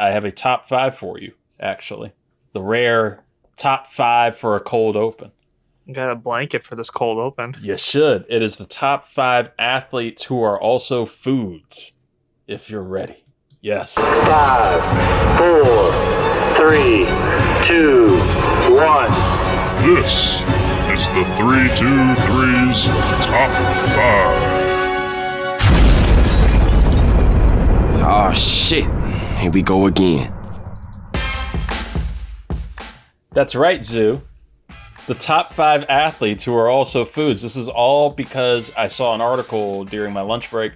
I have a top 5 for you, actually. The rare top 5 for a cold open. You got a blanket for this cold open. You should. It is the top 5 athletes who are also foods, if you're ready. Yes. 5, 4, 3, 2, 1. This is the 323's Top 5. Oh, shit. Here we go again. That's right, Zoo. The top 5 athletes who are also foods. This is all because I saw an article during my lunch break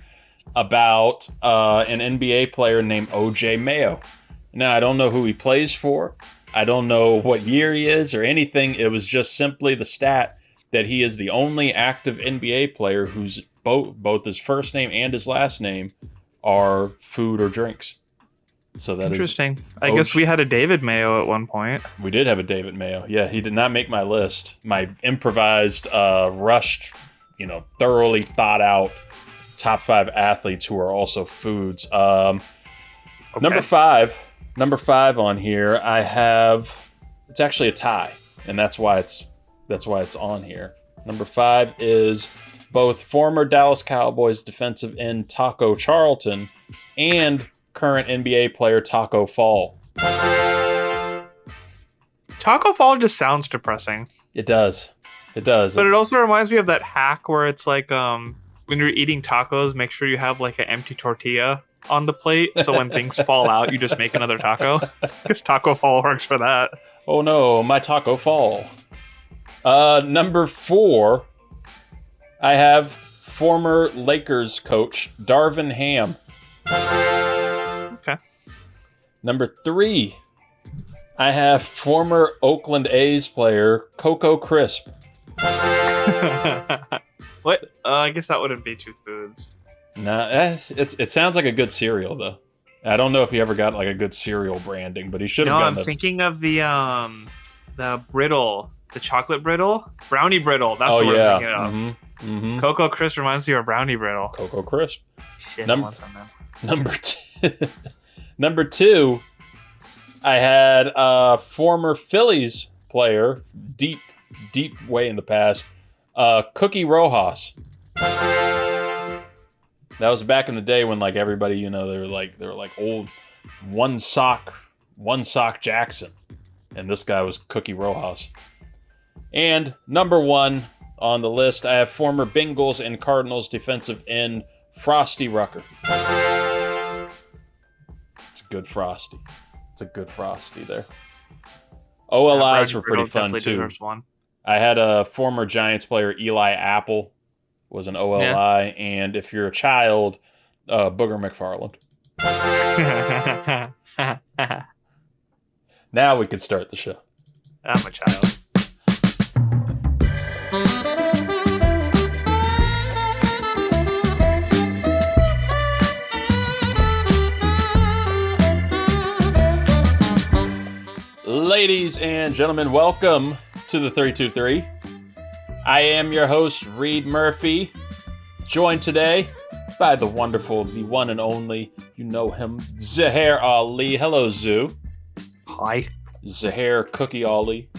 about an NBA player named O.J. Mayo. Now, I don't know who he plays for. I don't know what year he is or anything. It was just simply the stat that he is the only active NBA player whose both his first name and his last name are food or drinks. So that interesting. Is I guess we had a David Mayo at one point. We did have a David Mayo. Yeah, he did not make my list. My improvised, rushed, thoroughly thought out top 5 athletes who are also foods. Okay. Number five on here, I have. It's actually a tie, and that's why it's on here. Number 5 is both former Dallas Cowboys defensive end Taco Charlton and current NBA player Taco Fall. Taco Fall just sounds depressing. It does. But it also reminds me of that hack where it's like when you're eating tacos, make sure you have like an empty tortilla on the plate, so when things fall out, you just make another taco. Because Taco Fall works for that. Oh no, my Taco Fall. Number 4, I have former Lakers coach Darvin Ham. Okay. Number 3, I have former Oakland A's player Coco Crisp. What? I guess that wouldn't be 2 foods. Nah, it sounds like a good cereal though. I don't know if he ever got like a good cereal branding, but he should have. No, I'm thinking of the brittle, the chocolate brittle, brownie brittle. That's the word I'm thinking of. Mm-hmm. Cocoa Crisp reminds you of brownie brittle. Cocoa Crisp. Shit, Number 2, I had former Phillies player, deep way in the past, Cookie Rojas. That was back in the day when like everybody, they were like old one sock Jackson, and this guy was Cookie Rojas. And number 1 on the list, I have former Bengals and Cardinals defensive end Frosty Rucker. It's a good Frosty. There. OLIs were pretty fun too. I had a former Giants player, Eli Apple, was an OLI, and if you're a child, Booger McFarland. Now we can start the show. I'm a child. Ladies and gentlemen, welcome to the 323. I am your host, Reid Murphy, joined today by the wonderful, the one and only, you know him, Zuhair Ali. Hello, Zoo. Hi. Zuhair Cookie Ali.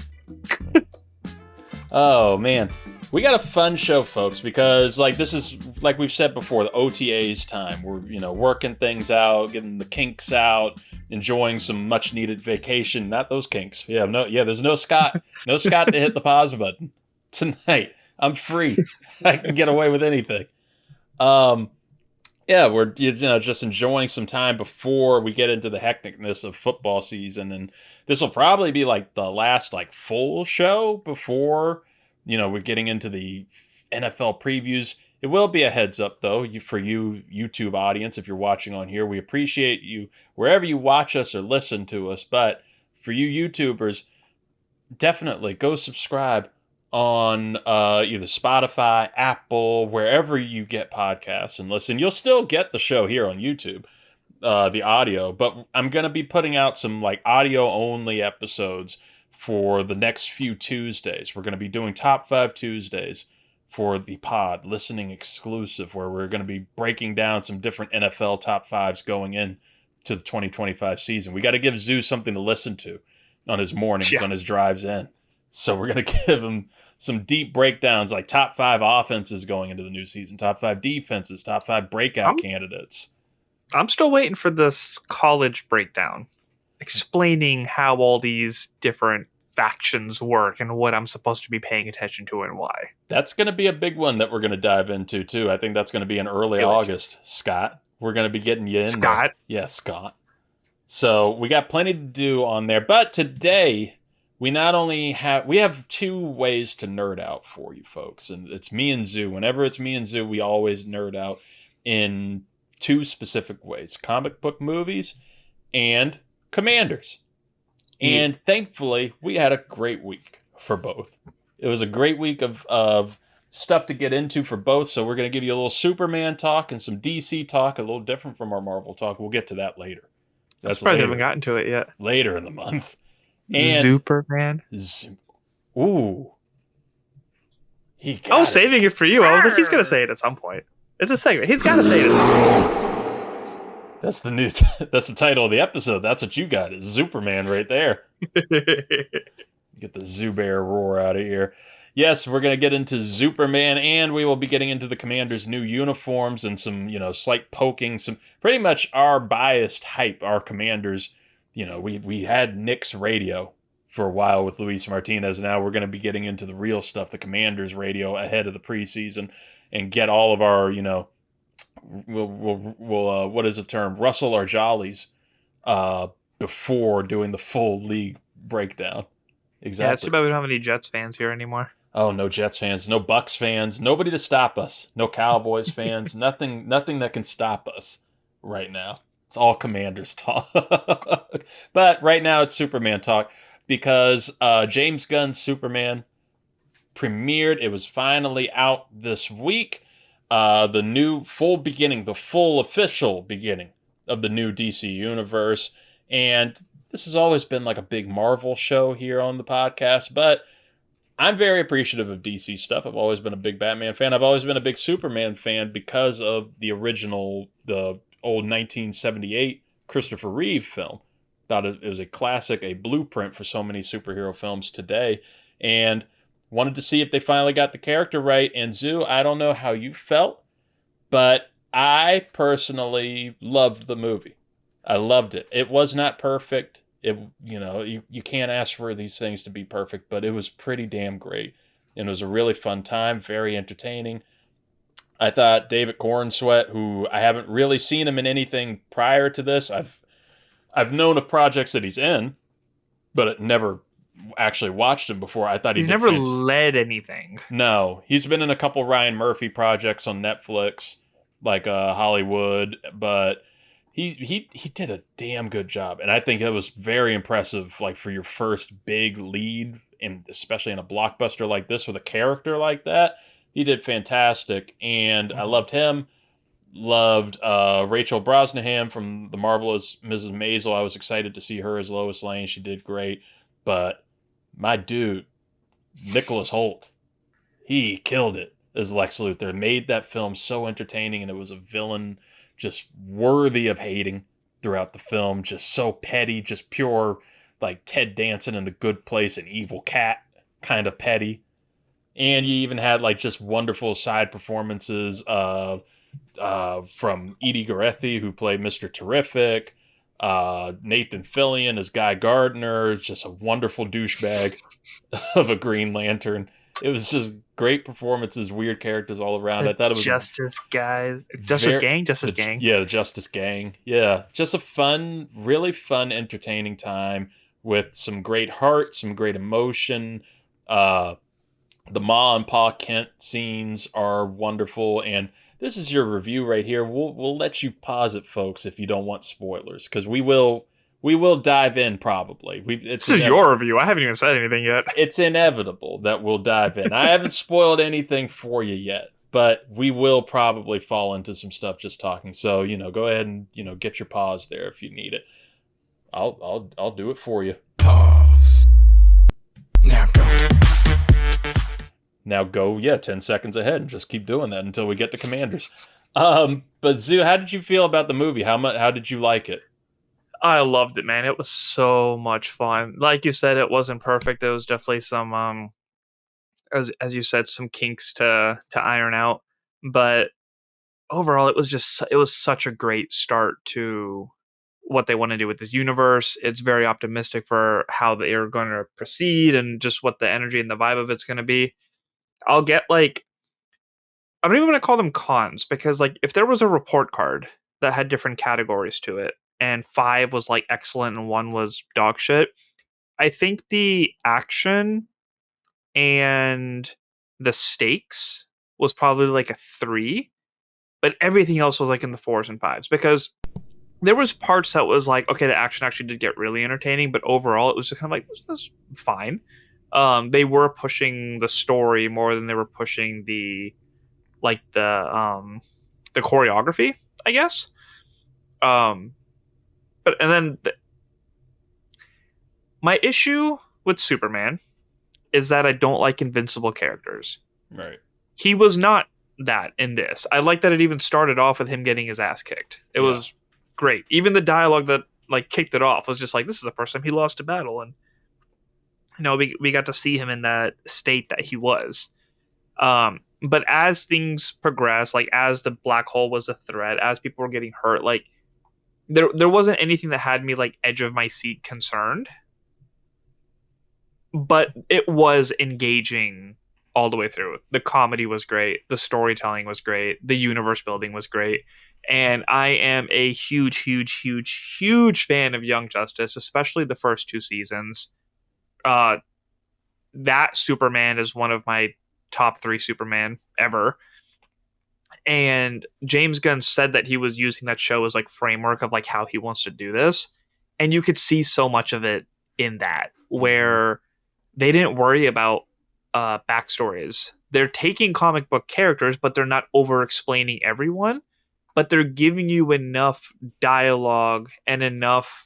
Oh, man. We got a fun show, folks, because this is, like we've said before, the OTA's time. We're, working things out, getting the kinks out, enjoying some much-needed vacation. Not those kinks. There's no Scott to hit the pause button. Tonight, I'm free. I can get away with anything. We're just enjoying some time before we get into the hecticness of football season, and this will probably be like the last full show before we're getting into the NFL previews. It will be a heads up though for you YouTube audience. If you're watching on here, we appreciate you wherever you watch us or listen to us. But for you YouTubers, definitely go subscribe on either Spotify, Apple, wherever you get podcasts and listen. You'll still get the show here on YouTube, the audio, but I'm going to be putting out some audio only episodes for the next few Tuesdays. We're going to be doing Top 5 Tuesdays for the pod, listening exclusive, where we're going to be breaking down some different NFL top 5s going in to the 2025 season. We got to give Zoo something to listen to on his mornings, on his drives in. So we're going to give him some deep breakdowns, like top 5 offenses going into the new season, top 5 defenses, top 5 breakout candidates. I'm still waiting for this college breakdown, explaining how all these different factions work and what I'm supposed to be paying attention to and why. That's going to be a big one that we're going to dive into, too. I think that's going to be in early August. Scott, we're going to be getting you in Scott? there. Yeah, Scott. So we got plenty to do on there. But today, we have 2 ways to nerd out for you folks. And it's me and Zoo. Whenever it's me and Zoo, we always nerd out in 2 specific ways. Comic book movies and Commanders. And thankfully, we had a great week for both. It was a great week of stuff to get into for both. So we're going to give you a little Superman talk and some DC talk, a little different from our Marvel talk. We'll get to that later. That's probably haven't gotten to it yet. Later in the month. And Superman. Ooh. Saving it for you. I think he's going to say it at some point. It's a segment. He's got to say it at some point. That's the title of the episode. That's what you got. Is Superman right there. Get the Zoo Bear roar out of here. Yes, we're going to get into Superman, and we will be getting into the Commanders' new uniforms and some, slight poking, some pretty much our biased hype, our Commanders. We had Nick's radio for a while with Luis Martinez. Now we're going to be getting into the real stuff, the Commanders radio ahead of the preseason, and get all of our, we'll what is the term? Russell our jollies before doing the full league breakdown. Exactly. Yeah, it's too bad we don't have any Jets fans here anymore. Oh, no Jets fans, no Bucks fans, nobody to stop us. No Cowboys fans, nothing that can stop us right now. It's all Commanders talk. But right now it's Superman talk because James Gunn's Superman premiered. It was finally out this week. The new the full official beginning of the new DC universe. And this has always been like a big Marvel show here on the podcast, but I'm very appreciative of DC stuff. I've always been a big Batman fan. I've always been a big Superman fan because of the old 1978 Christopher Reeve film. Thought it was a classic, a blueprint for so many superhero films today. And wanted to see if they finally got the character right. And Zoo, I don't know how you felt, but I personally loved the movie. I loved it. It was not perfect. You can't ask for these things to be perfect, but it was pretty damn great. And it was a really fun time, very entertaining. I thought David Cornsweet, who I haven't really seen him in anything prior to this. I've known of projects that he's in, but never actually watched him before. I thought he's never led anything. No, he's been in a couple Ryan Murphy projects on Netflix, like Hollywood, but he did a damn good job, and I think it was very impressive. Like for your first big lead, and especially in a blockbuster like this with a character like that, he did fantastic, and I loved him. Loved Rachel Brosnahan from The Marvelous Mrs. Maisel. I was excited to see her as Lois Lane. She did great, but my dude, Nicholas Hoult, he killed it as Lex Luthor. Made that film so entertaining, and it was a villain just worthy of hating throughout the film. Just so petty, just pure, like Ted Danson in The Good Place and Evil Cat kind of petty. And you even had like just wonderful side performances from Edie Garethi, who played Mr. Terrific. Nathan Fillion as Guy Gardner is just a wonderful douchebag of a Green Lantern. It was just great performances, weird characters all around. I thought it was Justice Gang. Yeah, the Justice Gang. Yeah, just a fun, really fun, entertaining time with some great heart, some great emotion. The Ma and Pa Kent scenes are wonderful, and this is your review right here. We'll let you pause it, folks, if you don't want spoilers, because we will dive in probably. This is your review. I haven't even said anything yet. It's inevitable that we'll dive in. I haven't spoiled anything for you yet, but we will probably fall into some stuff just talking. So go ahead and get your pause there if you need it. I'll do it for you. Pause. Now go. Now go, 10 seconds ahead and just keep doing that until we get the Commanders. But Zoo, how did you feel about the movie? How did you like it? I loved it, man. It was so much fun. Like you said, it wasn't perfect. There was definitely some as you said, some kinks to iron out. But overall, it was such a great start to what they want to do with this universe. It's very optimistic for how they are going to proceed and just what the energy and the vibe of it's going to be. I'll get like I don't even want to call them cons because like if there was a report card that had different categories to it and 5 was like excellent and 1 was dog shit, I think the action and the stakes was probably like a 3, but everything else was like in the 4s and 5s because there was parts that was like okay, the action actually did get really entertaining, but overall it was just kind of like this is fine. They were pushing the story more than they were pushing like the choreography, I guess. Um, but and then my issue with Superman is that I don't like invincible characters. Right. He was not that in this. I like that it even started off with him getting his ass kicked. It was great. Even the dialogue that like kicked it off was just like this is the first time he lost a battle, and we got to see him in that state that he was. But as things progress, like as the black hole was a threat, as people were getting hurt, like there wasn't anything that had me like edge of my seat concerned. But it was engaging all the way through. The comedy was great, the storytelling was great, the universe building was great. And I am a huge, huge, huge, huge fan of Young Justice, especially the first 2 seasons. That Superman is one of my top 3 Superman ever. And James Gunn said that he was using that show as like framework of like how he wants to do this. And you could see so much of it in that, where they didn't worry about backstories. They're taking comic book characters, but they're not over explaining everyone. But they're giving you enough dialogue and enough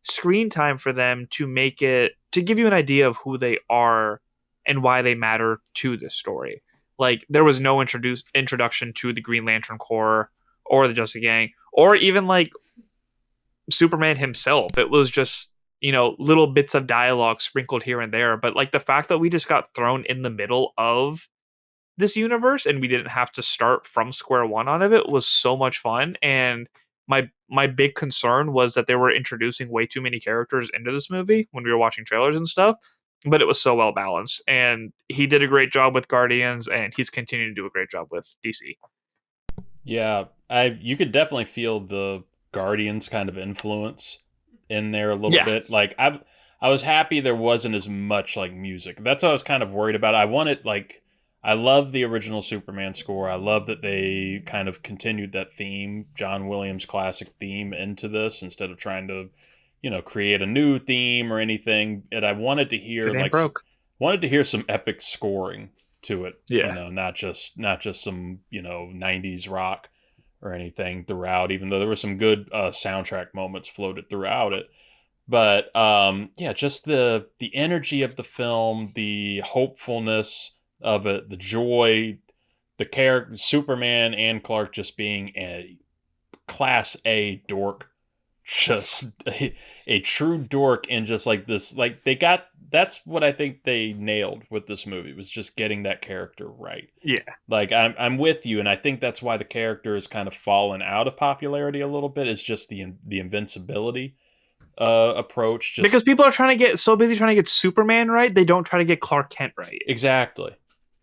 screen time for them to give you an idea of who they are and why they matter to this story. Like there was no introduction to the Green Lantern Corps or the Justice Gang or even like Superman himself. It was just little bits of dialogue sprinkled here and there. But like the fact that we just got thrown in the middle of this universe and we didn't have to start from square one on it was so much fun. And my big concern was that they were introducing way too many characters into this movie when we were watching trailers and stuff. But it was so well balanced, and he did a great job with Guardians, and he's continuing to do a great job with DC. Yeah, you could definitely feel the Guardians kind of influence in there a little bit. Like I was happy there wasn't as much like music. That's what I was kind of worried about. I love the original Superman score. I love that they kind of continued that theme, John Williams' classic theme, into this instead of trying to create a new theme or anything. And I wanted to hear some epic scoring to it. Yeah. Not just some, 90s rock or anything throughout, even though there were some good soundtrack moments floated throughout it. But just the energy of the film, the hopefulness of it, the joy, the character, Superman and Clark just being a class A dork. Just a true dork, and just like this, like that's what I think they nailed with this movie, was just getting that character right. Yeah, like I'm with you, and I think that's why the character has kind of fallen out of popularity a little bit. Is just the invincibility approach, because people are trying to get so busy trying to get Superman right, they don't try to get Clark Kent right. Exactly,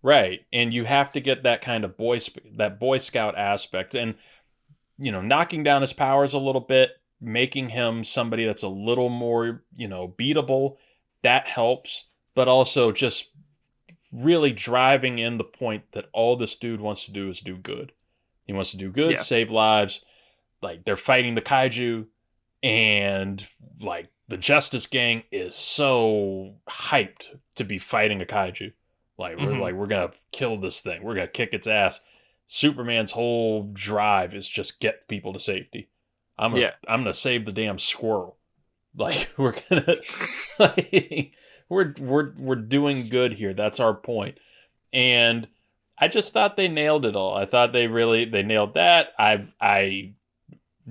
right, and you have to get that kind of Boy Scout aspect, and knocking down his powers a little bit, making him somebody that's a little more, beatable, that helps. But also just really driving in the point that all this dude wants to do is do good. He wants to do good, save lives. Like, they're fighting the kaiju, and like the Justice Gang is so hyped to be fighting a kaiju. Like, we're gonna kill this thing. We're gonna kick its ass. Superman's whole drive is just get people to safety. I'm gonna save the damn squirrel. Like, we're gonna we're doing good here. That's our point. And I just thought they nailed it all. I thought they nailed that. I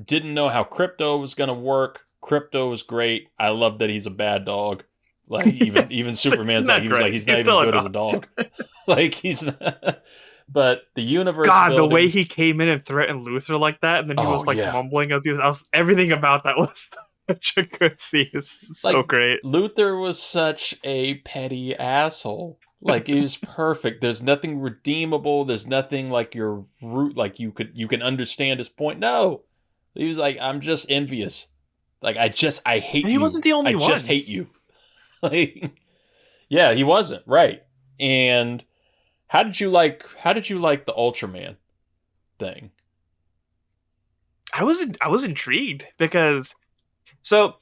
didn't know how Crypto was going to work. Crypto was great. I love that he's a bad dog. Like even Superman's not great. he's not even still a good as a dog. Like he's not, but the universe God, building, the way he came in and threatened Luthor like that, and then he was like mumbling as he was, everything about that was such a good scene. It's so like, great. Luthor was such a petty asshole. Like he was perfect. There's nothing redeemable. There's nothing like your root. Like you can understand his point. No, he was like, I'm just envious. Like I hate you. He wasn't the only one. I just hate you. Like, yeah, he wasn't right. And how did you like the Ultraman thing? I was intrigued because so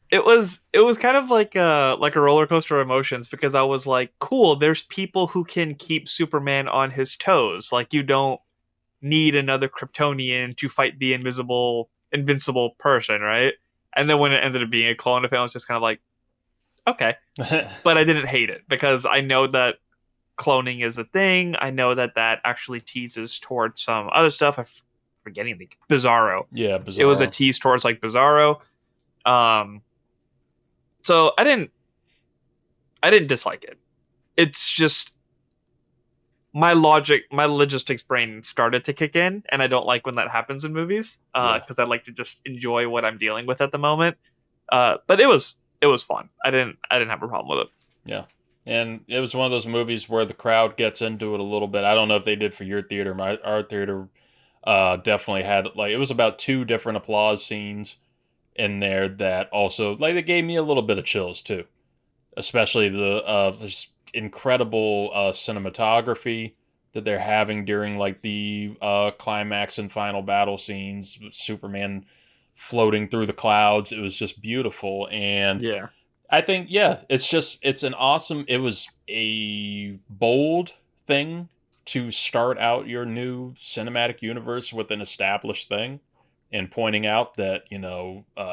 it was kind of like a roller coaster of emotions, because I was like, cool, there's people who can keep Superman on his toes. Like you don't need another Kryptonian to fight the invincible person, right? And then when it ended up being a clone of him, I was just kind of like, okay. But I didn't hate it because I know that cloning is a thing. I know that actually teases towards some other stuff. I'm forgetting the Bizarro. Yeah, Bizarro. It was a tease towards like Bizarro. So I didn't dislike it. It's just my logistics brain started to kick in, and I don't like when that happens in movies because I like to just enjoy what I'm dealing with at the moment. But it was fun. I didn't have a problem with it. Yeah. And it was one of those movies where the crowd gets into it a little bit. I don't know if they did for your theater. Our theater definitely had, like, it was about 2 different applause scenes in there that also, like, they gave me a little bit of chills too. Especially this incredible cinematography that they're having during, like, the climax and final battle scenes. Superman floating through the clouds. It was just beautiful. And yeah, I think, it was a bold thing to start out your new cinematic universe with an established thing and pointing out that,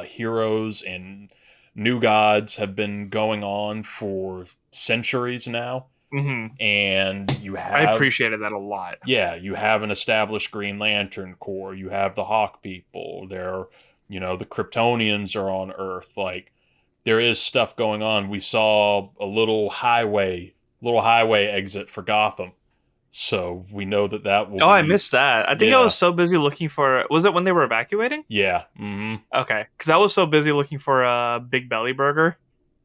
heroes and new gods have been going on for centuries now. Mm-hmm. And I appreciated that a lot. Yeah, you have an established Green Lantern Corps. You have the Hawk people. The Kryptonians are on Earth. Like, there is stuff going on. We saw a little highway exit for Gotham. So we know that will I missed that. I think I was so busy looking for... Was it when they were evacuating? Yeah. Mm-hmm. Okay. Because I was so busy looking for a Big Belly Burger.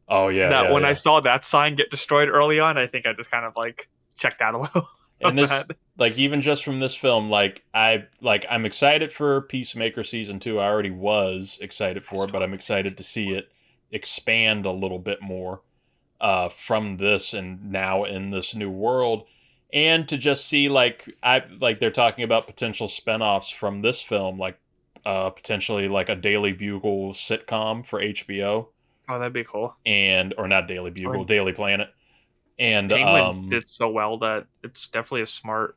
Oh, yeah. That when I saw that sign get destroyed early on, I think I just kind of, like, checked out a little. And this, like, even just from this film, I'm excited for Peacemaker Season 2. I already was excited for it, but I'm excited to see it expand a little bit more from this and now in this new world. And to just see, they're talking about potential spinoffs from this film, potentially like a Daily Bugle sitcom for HBO. Oh, that'd be cool. Or not Daily Bugle, Daily Planet. And Penguin did so well that it's definitely a smart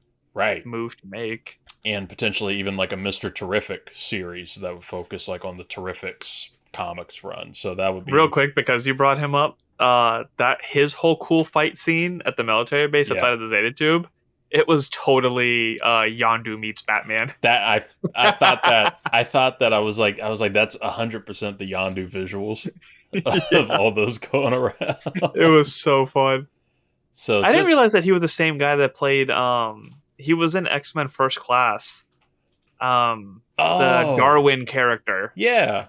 move to make. And potentially even like a Mr. Terrific series that would focus like on the Terrifics comics run. So that would be real quick, because you brought him up. That his whole cool fight scene at the military base outside of the Zeta Tube, it was totally Yondu meets Batman. That I thought that I was like that's 100% the Yondu visuals of all those going around. It was so fun. So I didn't realize that he was the same guy that played he was in X-Men First Class. The Darwin character. Yeah.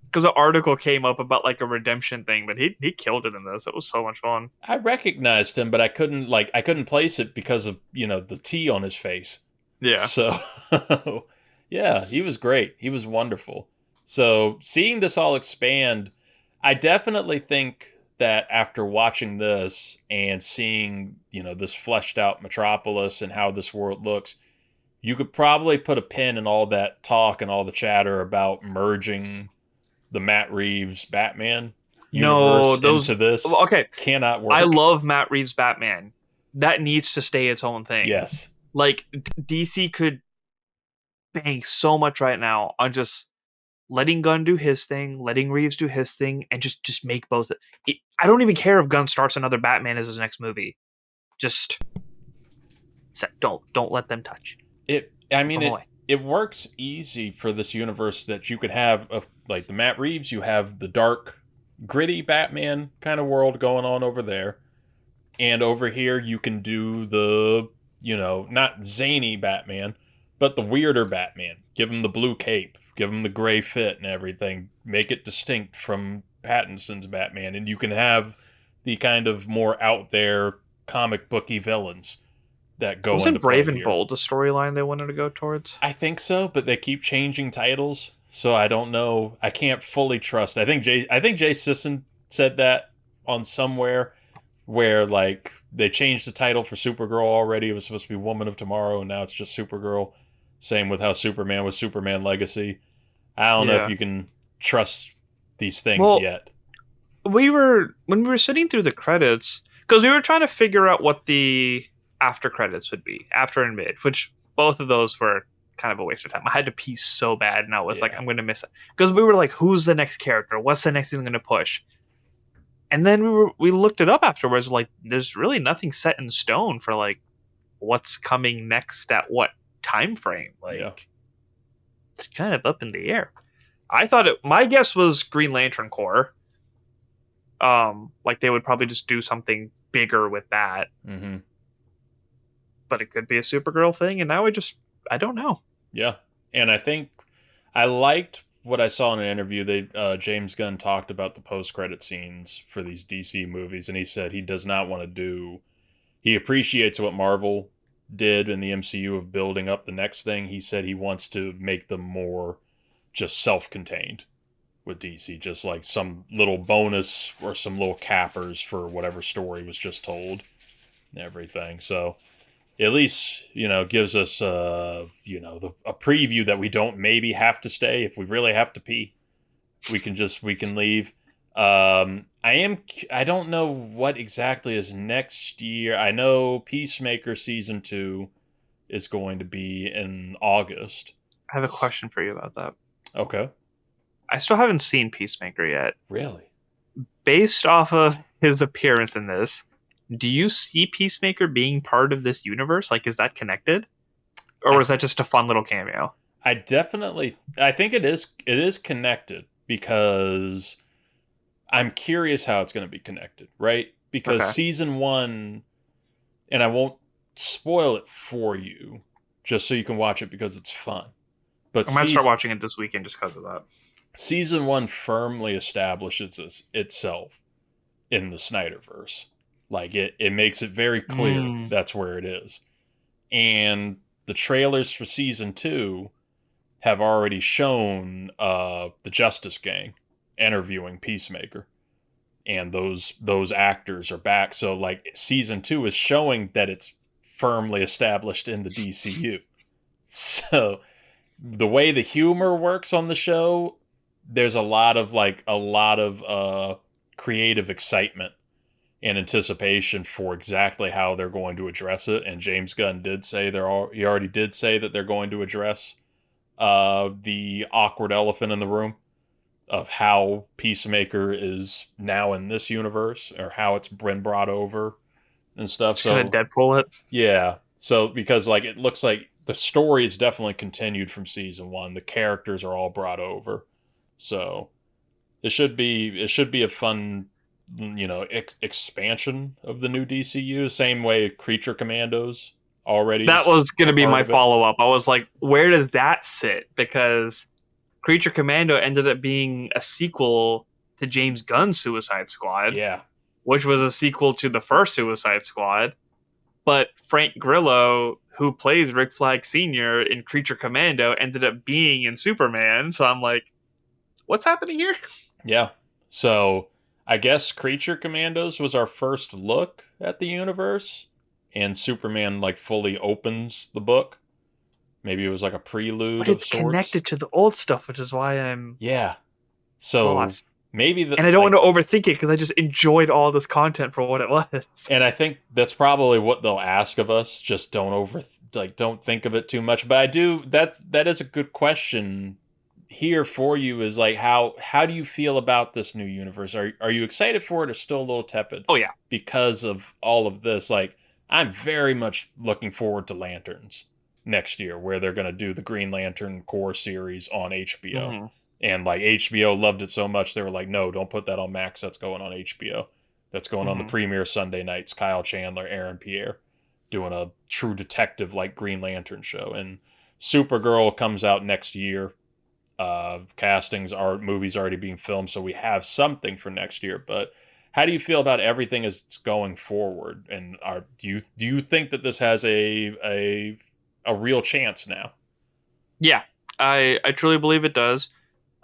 Because an article came up about like a redemption thing, but he killed it in this. It was so much fun. I recognized him, but I couldn't place it because of the T on his face. Yeah. So yeah, he was great. He was wonderful. So seeing this all expand, I definitely think that after watching this and seeing this fleshed out metropolis and how this world looks, you could probably put a pin in all that talk and all the chatter about merging the Matt Reeves Batman universe into this. Okay, cannot work. I love Matt Reeves Batman. That needs to stay its own thing. Yes. Like, DC could bank so much right now on just letting Gunn do his thing, letting Reeves do his thing, and just make both. I don't even care if Gunn starts another Batman as his next movie. Just don't let them touch. it works easy for this universe that you could have like the Matt Reeves, you have the dark, gritty Batman kind of world going on over there. And over here you can do the, not zany Batman, but the weirder Batman. Give him the blue cape, give him the gray fit and everything. Make it distinct from Pattinson's Batman. And you can have the kind of more out there comic booky villains that go Wasn't into play Brave and here. Bold the storyline they wanted to go towards? I think so, but they keep changing titles, so I don't know. I can't fully trust. I think Jay Sisson said that on somewhere where like they changed the title for Supergirl already. It was supposed to be Woman of Tomorrow, and now it's just Supergirl. Same with how Superman was Superman Legacy. I don't know if you can trust these things yet. When we were sitting through the credits, because we were trying to figure out what the after credits would be, after and mid, which both of those were kind of a waste of time. I had to pee so bad, and I was like, I'm going to miss it. Because we were like, who's the next character? What's the next thing I'm going to push? And then we looked it up afterwards, like, there's really nothing set in stone for, like, what's coming next at what time frame. Like, it's kind of up in the air. I thought my guess was Green Lantern Corps. Like, they would probably just do something bigger with that. Mm-hmm. But it could be a Supergirl thing, and now I don't know. Yeah, and I think I liked what I saw in an interview. James Gunn talked about the post-credit scenes for these DC movies, and he said he does not want to do... He appreciates what Marvel did in the MCU of building up the next thing. He said he wants to make them more just self-contained with DC, just like some little bonus or some little cappers for whatever story was just told and everything. So... at least, gives us, a preview that we don't maybe have to stay. If we really have to pee, we can leave. I don't know what exactly is next year. I know Peacemaker Season 2 is going to be in August. I have a question for you about that. Okay. I still haven't seen Peacemaker yet. Really? Based off of his appearance in this, do you see Peacemaker being part of this universe? Like, is that connected? Or was that just a fun little cameo? I think it is connected, because I'm curious how it's going to be connected, right? Because Season 1, and I won't spoil it for you, just so you can watch it because it's fun. But I might start watching it this weekend just because of that. Season 1 firmly establishes itself in the Snyderverse. Like, it makes it very clear that's where it is. And the trailers for Season 2 have already shown the Justice Gang interviewing Peacemaker. And those actors are back. So, like, Season 2 is showing that it's firmly established in the DCU. So, the way the humor works on the show, there's a lot of creative excitement and anticipation for exactly how they're going to address it. And James Gunn did say he already did say that they're going to address the awkward elephant in the room of how Peacemaker is now in this universe, or how it's been brought over and stuff. So kind of Deadpool it. Yeah. So because like it looks like the story is definitely continued from Season 1. The characters are all brought over. So it should be a fun, expansion of the new DCU. Same way Creature Commandos already. That was going to be my follow-up. I was like, where does that sit? Because Creature Commando ended up being a sequel to James Gunn's Suicide Squad. Yeah. Which was a sequel to the first Suicide Squad. But Frank Grillo, who plays Rick Flag Sr. in Creature Commando, ended up being in Superman. So I'm like, what's happening here? Yeah. So I guess Creature Commandos was our first look at the universe, and Superman like fully opens the book. Maybe it was like a prelude. But it's connected to the old stuff, which is why I'm So lost. Maybe and I don't want to overthink it because I just enjoyed all this content for what it was. And I think that's probably what they'll ask of us. Just don't think of it too much. But I do that is a good question here for you. Is like how do you feel about this new universe? Are you excited for it or still a little tepid? Oh yeah, because of all of this. Like I'm very much looking forward to Lanterns next year, where they're going to do the Green Lantern core series on HBO. Mhm. And like HBO loved it so much, they were like, no, don't put that on Max. That's going on HBO. That's going on the premiere Sunday nights. Kyle Chandler, Aaron Pierre, doing a true detective like Green Lantern show. And Supergirl comes out next year. Movies already being filmed, so we have something for next year. But how do you feel about everything as it's going forward? And do you think that this has a real chance now? Yeah, I truly believe it does,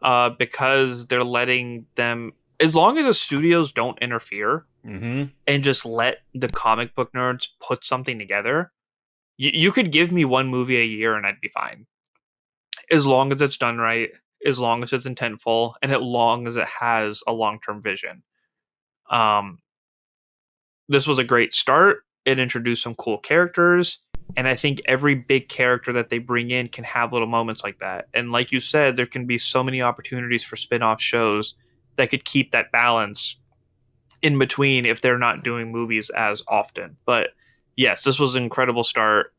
because they're letting them, as long as the studios don't interfere Mm-hmm. and just let the comic book nerds put something together. You could give me one movie a year and I'd be fine, as long as it's done right, as long as it's intentful, and as long as it has a long-term vision. Um, this was a great start. It introduced some cool characters, and I think every big character that they bring in can have little moments like that. And like you said, there can be so many opportunities for spin-off shows that could keep that balance in between if they're not doing movies as often. But yes, this was an incredible start,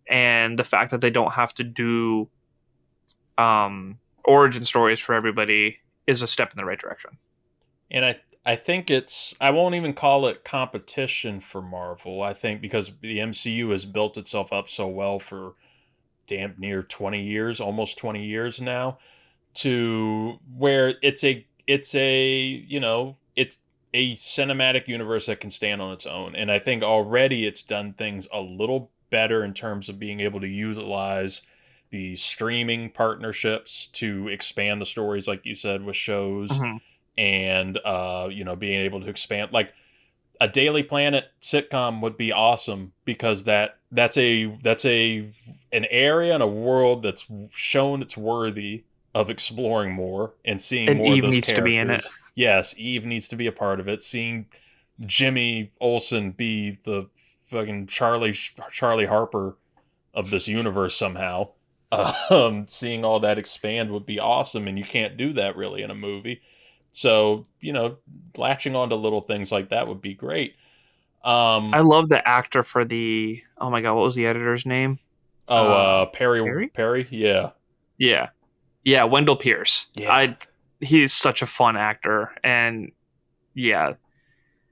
and the fact that they don't have to do origin stories for everybody is a step in the right direction. And I think I won't even call it competition for Marvel. I think because the MCU has built itself up so well for damn near 20 years, almost 20 years now, to where it's a cinematic universe that can stand on its own. And I think already it's done things a little better in terms of being able to utilize the streaming partnerships to expand the stories, like you said, with shows. Mm-hmm. And being able to expand, like a Daily Planet sitcom would be awesome, because that's an area and a world that's shown it's worthy of exploring more and seeing And more Eve of those needs characters. to be in it. Yes, Eve needs to be a part of it. Seeing Jimmy Olsen be the fucking Charlie Harper of this universe somehow. Seeing all that expand would be awesome, and you can't do that really in a movie. So, latching on to little things like that would be great. I love the actor for the, oh my god, what was the editor's name? Perry? Yeah. Yeah, Wendell Pierce. Yeah. He's such a fun actor, and yeah,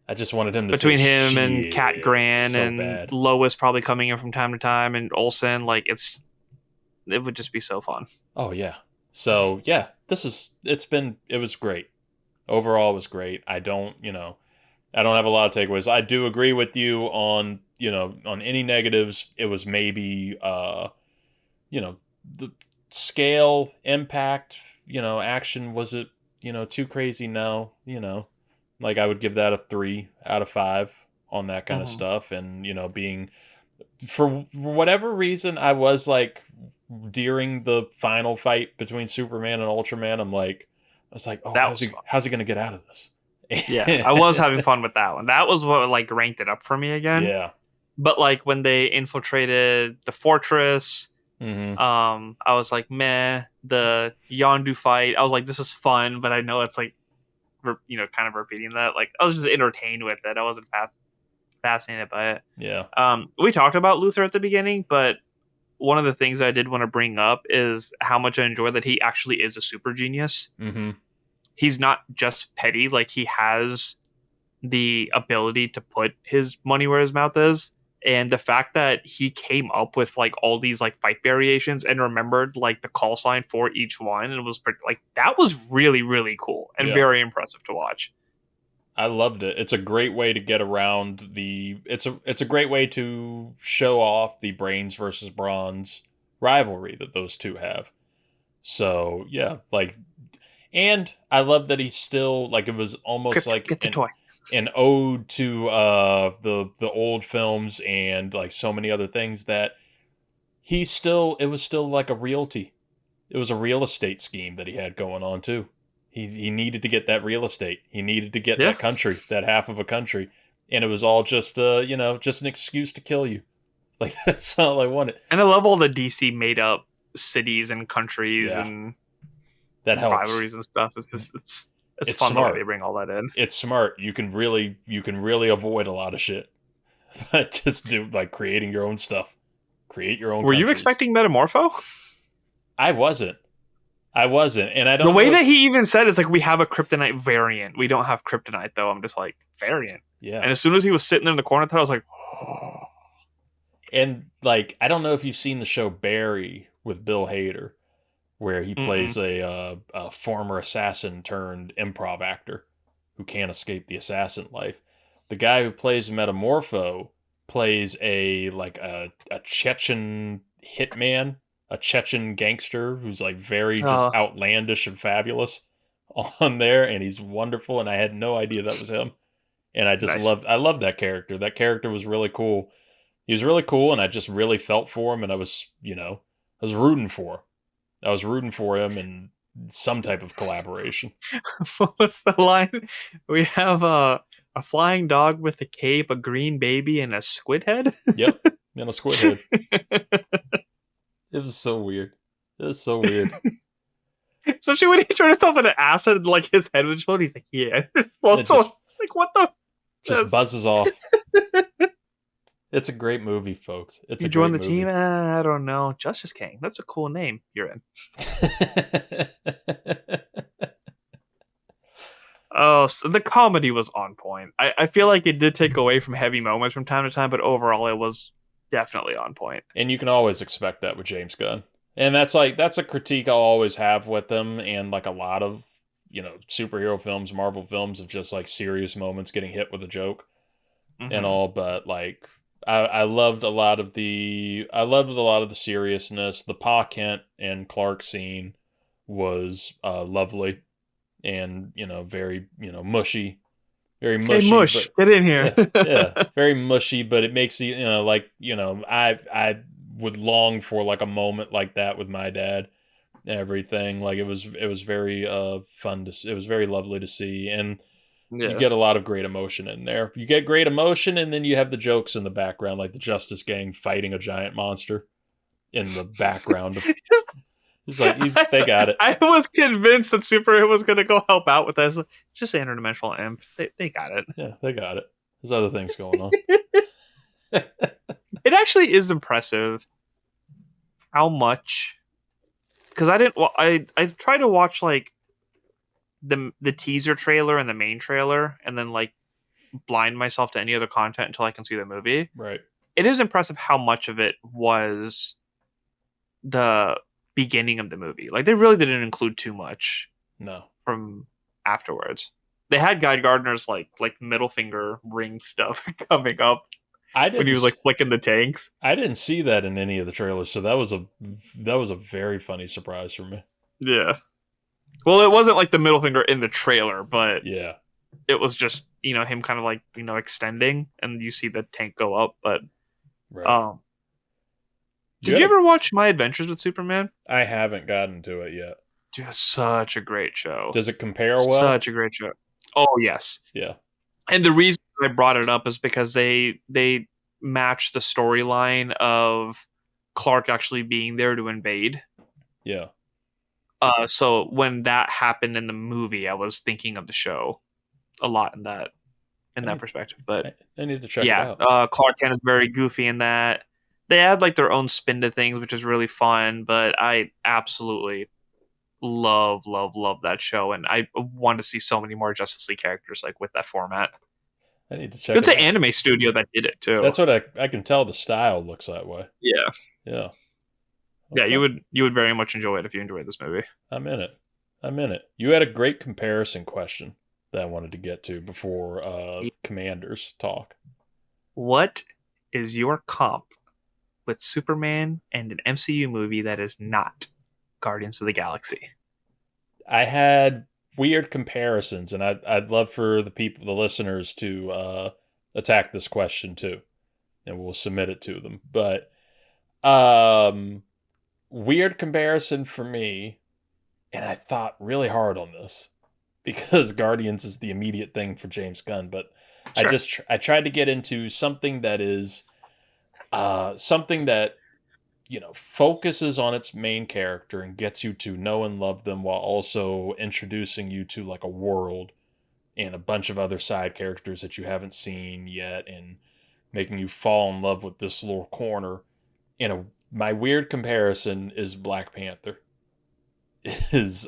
I just wanted him to between say, him and Kat Grant so and bad. Lois probably coming in from time to time, and Olsen, like it would just be so fun. Oh yeah. So yeah, it was great. Overall, it was great. I don't have a lot of takeaways. I do agree with you on any negatives. It was maybe, the scale, impact, action. Was it, too crazy? No, like I would give that a 3 out of 5 on that kind of stuff. And, being, for whatever reason, I was like, during the final fight between Superman and Ultraman, I was like, oh, how's he going to get out of this? Yeah, I was having fun with that one. That was what like ranked it up for me again. Yeah. But like when they infiltrated the fortress, I was like, meh. The Yondu fight, I was like, this is fun, but I know it's like, kind of repeating that. Like I was just entertained with it. I wasn't fascinated by it. Yeah. We talked about Luthor at the beginning, but one of the things I did want to bring up is how much I enjoy that he actually is a super genius. Mm-hmm. He's not just petty, like he has the ability to put his money where his mouth is. And the fact that he came up with like all these like fight variations and remembered like the call sign for each one, and it was like that was really, really cool and very impressive to watch. I loved it. It's a great way to get around it's a great way to show off the brains versus bronze rivalry that those two have. So yeah, like, and I love that he's still like, it was almost like get the toy. An ode to the old films and like so many other things that it was still like a realty. It was a real estate scheme that he had going on too. He needed to get that real estate. He needed to get that country, that half of a country. And it was all just just an excuse to kill you. Like that's all I wanted. And I love all the DC made up cities and countries and that helps. Rivalries and stuff. It's just it's fun smart. the way they bring all that in. It's smart. You can really avoid a lot of shit. Just do like creating your own stuff. create your own Were you countries. expecting Metamorpho? I wasn't. And I don't The way know that he even said is like, we have a kryptonite variant. We don't have kryptonite though. I'm just like, variant. Yeah. And as soon as he was sitting there in the corner, I was like, And like, I don't know if you've seen the show Barry with Bill Hader, where he plays a former assassin turned improv actor who can't escape the assassin life. The guy who plays Metamorpho plays a Chechen hitman, a Chechen gangster who's like very just outlandish and fabulous on there, and he's wonderful. And I had no idea that was him, and I just loved that character. That character was really cool. He was really cool, and I just really felt for him, and I was rooting for him. I was rooting for him in some type of collaboration. What's the line? We have a flying dog with a cape, a green baby, and a squid head? Yep, and a squid head. It was so weird. It was so weird. Especially when he turned himself into acid and like his head would explode. He's like, yeah. Well, it's like, what the? Just buzzes off. It's a great movie, folks. It's you a join great the movie. team? I don't know. Justice King. That's a cool name. You're in. Oh, so the comedy was on point. I feel like it did take away from heavy moments from time to time, but overall it was definitely on point. And you can always expect that with James Gunn. And that's a critique I'll always have with them, and like a lot of, superhero films, Marvel films, of just like serious moments getting hit with a joke and all, but like I loved a lot of the seriousness. The Pa Kent and Clark scene was lovely and very mushy, very mushy. Hey, Mush, get in here. Yeah, very mushy, but it makes you I would long for like a moment like that with my dad. Everything like it was very fun to. It was very lovely to see, and you get a lot of great emotion in there. You get great emotion, and then you have the jokes in the background, like the Justice Gang fighting a giant monster in the background. It's like they got it. I was convinced that Superhero was going to go help out with this. Just an interdimensional imp. They got it. Yeah, they got it. There's other things going on. It actually is impressive how much, because I tried to watch like the teaser trailer and the main trailer, and then like blind myself to any other content until I can see the movie. Right. It is impressive how much of it was the beginning of the movie. Like they really didn't include too much. No. From afterwards. They had Guy Gardner's like middle finger ring stuff coming up when he was like flicking the tanks. I didn't see that in any of the trailers, so that was a very funny surprise for me. Yeah. Well, it wasn't like the middle finger in the trailer, but yeah, it was just him kind of like extending, and you see the tank go up. But right. Did you ever watch My Adventures with Superman? I haven't gotten to it yet. Just such a great show. Does it compare well? Such a great show. Oh yes. Yeah. And the reason I brought it up is because they matched the storyline of Clark actually being there to invade. Yeah. So when that happened in the movie, I was thinking of the show a lot in that perspective. But I need to check it out. Clark Kent is very goofy in that. They add like their own spin to things, which is really fun. But I absolutely love that show, and I want to see so many more Justice League characters like with that format. I need to check. It's an anime studio that did it too. That's what I can tell. The style looks that way. Yeah. Yeah. Okay. Yeah, you would very much enjoy it if you enjoyed this movie. I'm in it. You had a great comparison question that I wanted to get to before Commanders talk. What is your comp with Superman and an MCU movie that is not Guardians of the Galaxy? I had weird comparisons, and I'd love for the listeners to attack this question too, and we'll submit it to them. But weird comparison for me, and I thought really hard on this because Guardians is the immediate thing for James Gunn, but sure. I tried to get into something that is something that focuses on its main character and gets you to know and love them while also introducing you to like a world and a bunch of other side characters that you haven't seen yet and making you fall in love with this little corner My weird comparison is Black Panther. Is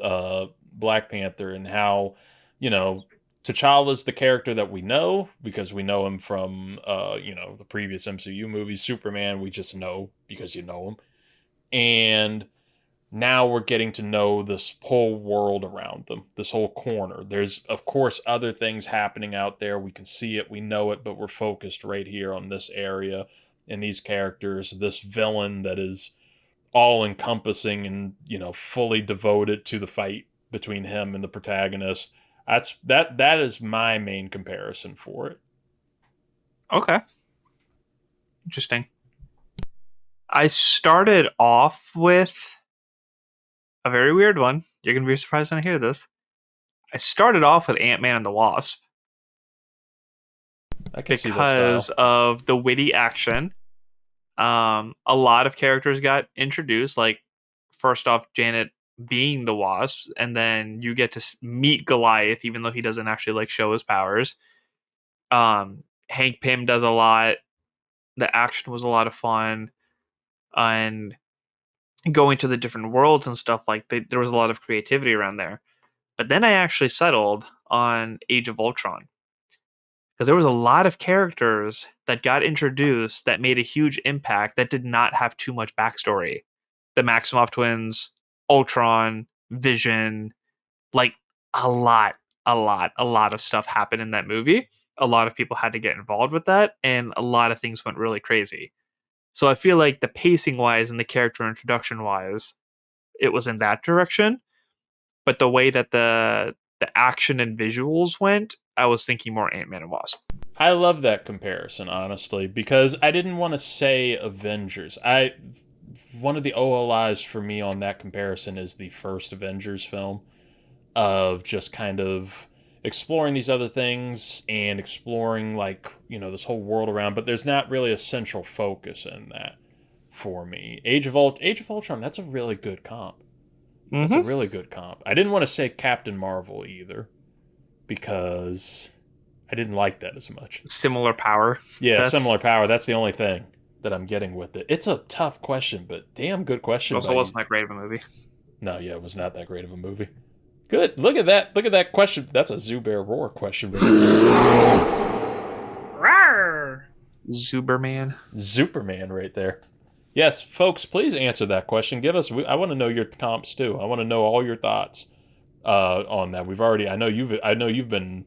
Black Panther and how, you know, T'Challa's the character that we know because we know him from the previous MCU movies. Superman, we just know because you know him. And now we're getting to know this whole world around them, this whole corner. There's, of course, other things happening out there. We can see it, we know it, but we're focused right here on this area and these characters, this villain that is all encompassing and, fully devoted to the fight between him and the protagonist. That is my main comparison for it. Okay. Interesting. I started off with a very weird one. You're going to be surprised when I hear this. I started off with Ant-Man and the Wasp. I can see that because style. of the witty action. A lot of characters got introduced, like first off Janet being the Wasp, and then you get to meet Goliath, even though he doesn't actually show his powers. Hank Pym does a lot. The action was a lot of fun, and going to the different worlds and stuff there was a lot of creativity around there. But then I actually settled on Age of Ultron, because there was a lot of characters that got introduced that made a huge impact that did not have too much backstory. The Maximoff twins, Ultron, Vision, a lot of stuff happened in that movie. A lot of people had to get involved with that, and a lot of things went really crazy. So I feel like the pacing wise and the character introduction wise, it was in that direction. But the way that the action and visuals went, I was thinking more Ant-Man and Wasp. I love that comparison, honestly, because I didn't want to say Avengers. One of the OLIs for me on that comparison is the first Avengers film, of just kind of exploring these other things and exploring this whole world around, but there's not really a central focus in that for me. Age of Ultron, that's a really good comp. That's a really good comp. I didn't want to say Captain Marvel either, because I didn't like that as much. Similar power. Yeah, similar power. That's the only thing that I'm getting with it. It's a tough question, but damn good question. It also wasn't that great of a movie. No, yeah, it was not that great of a movie. Good. Look at that. Look at that question. That's a Zubair Roar question. Zuperman right there. Yes, folks, please answer that question. I want to know your comps too. I want to know all your thoughts on that. I know you've been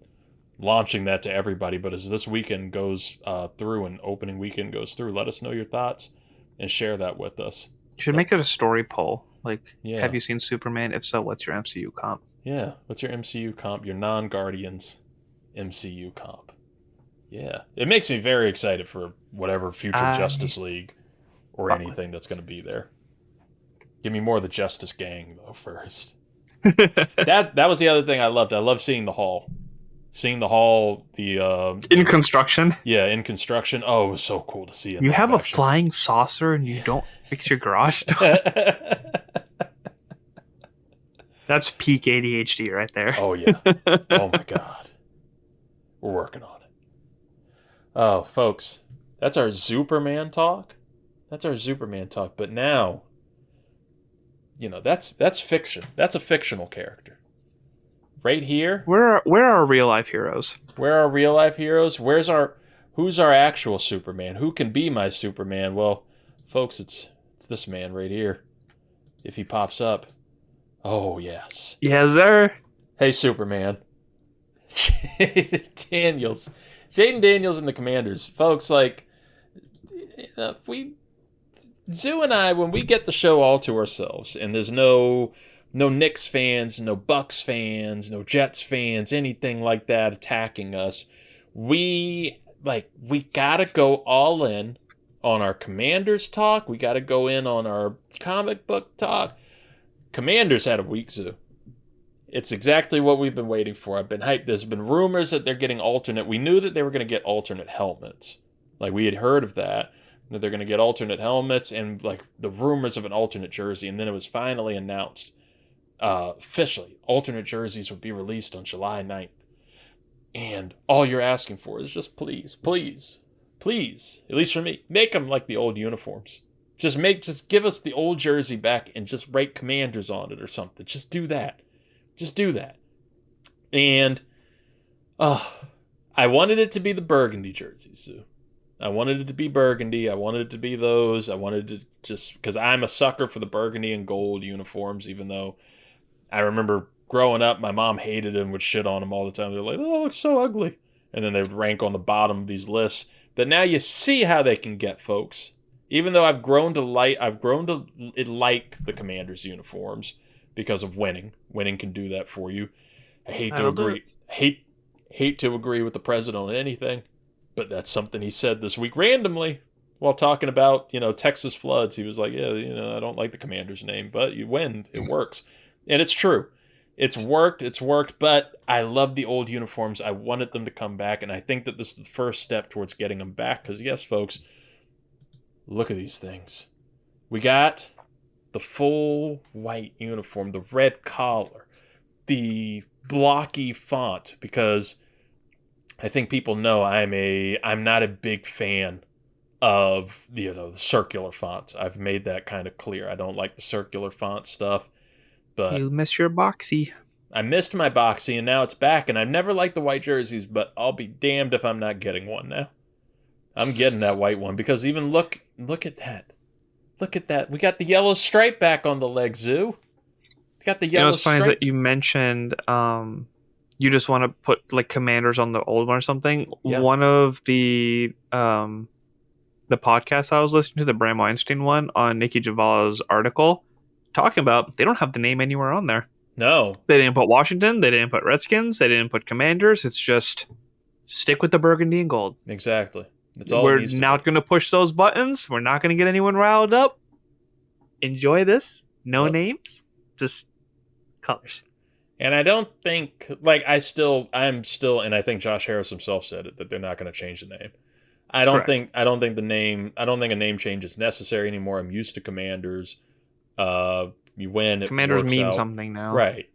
launching that to everybody, but as this weekend goes through and opening weekend goes through, let us know your thoughts and share that with us. You should make it a story poll. Yeah. Have you seen Superman? If so, what's your MCU comp? Yeah, what's your MCU comp? Your non-Guardians MCU comp. Yeah, it makes me very excited for whatever future Justice League or anything that's going to be there. Give me more of the Justice Gang though first. That was the other thing I loved. I love seeing the Hall. In construction. Yeah, in construction. Oh, it was so cool to see it. You have a flying saucer and you don't fix your garage door. That's peak ADHD right there. Oh yeah. Oh my god. We're working on it. Oh, folks, that's our Superman talk. But now, that's fiction. That's a fictional character. Right here. Where are real life heroes? Where are real life heroes? Who's our actual Superman? Who can be my Superman? Well, folks, it's this man right here. If he pops up. Oh, yes. Yes, sir. Hey, Superman. Jaden Daniels and the Commanders. Folks, Zoo and I, when we get the show all to ourselves, and there's no Knicks fans, no Bucks fans, no Jets fans, anything like that attacking us, we gotta go all in on our Commanders talk. We gotta go in on our comic book talk. Commanders had a week, Zoo. It's exactly what we've been waiting for. I've been hyped. There's been rumors that they're getting alternate. We knew that they were going to get alternate helmets. We had heard of that they're going to get alternate helmets and the rumors of an alternate jersey. And then it was finally announced officially alternate jerseys would be released on July 9th. And all you're asking for is just please, at least for me, make them like the old uniforms. Just give us the old jersey back and just write Commanders on it or something. Just do that. Just do that. And I wanted it to be the burgundy jerseys, Sue. I wanted it to be burgundy. I wanted it to be those. I wanted to just, because I'm a sucker for the burgundy and gold uniforms, even though I remember growing up, my mom hated them, would shit on them all the time. They're like, oh, it looks so ugly. And then they would rank on the bottom of these lists. But now you see how they can get, folks. Even though I've grown to like the Commanders uniforms because of winning. Winning can do that for you. I hate to agree. Hate to agree with the president on anything, but that's something he said this week randomly while talking about, Texas floods. He was like, yeah, I don't like the Commanders name, but you win. It works. And it's true. It's worked, but I love the old uniforms. I wanted them to come back, and I think that this is the first step towards getting them back because, yes, folks, look at these things. We got the full white uniform, the red collar, the blocky font, because I think people know I'm not a big fan of the circular fonts. I've made that kind of clear. I don't like the circular font stuff. But you miss your boxy. I missed my boxy, and now it's back. And I've never liked the white jerseys, but I'll be damned if I'm not getting one now. I'm getting that white one because even look at that. Look at that. We got the yellow stripe back on the leg, Zoo. We got the yellow What's funny stripe. is that you mentioned you just want to put like Commanders on the old one or something. Yeah. One of the podcasts I was listening to, the Bram Weinstein one on Nikki Javala's article, talking about they don't have the name anywhere on there. No. They didn't put Washington. They didn't put Redskins. They didn't put Commanders. It's just stick with the burgundy and gold. Exactly. That's all. We're not going to push those buttons. We're not going to get anyone riled up. Enjoy this. No names. Just colors. And I don't think, I'm still, and I think Josh Harris himself said it, that they're not going to change the name. I don't think a name change is necessary anymore. I'm used to Commanders. You win. Commanders mean something now. Right.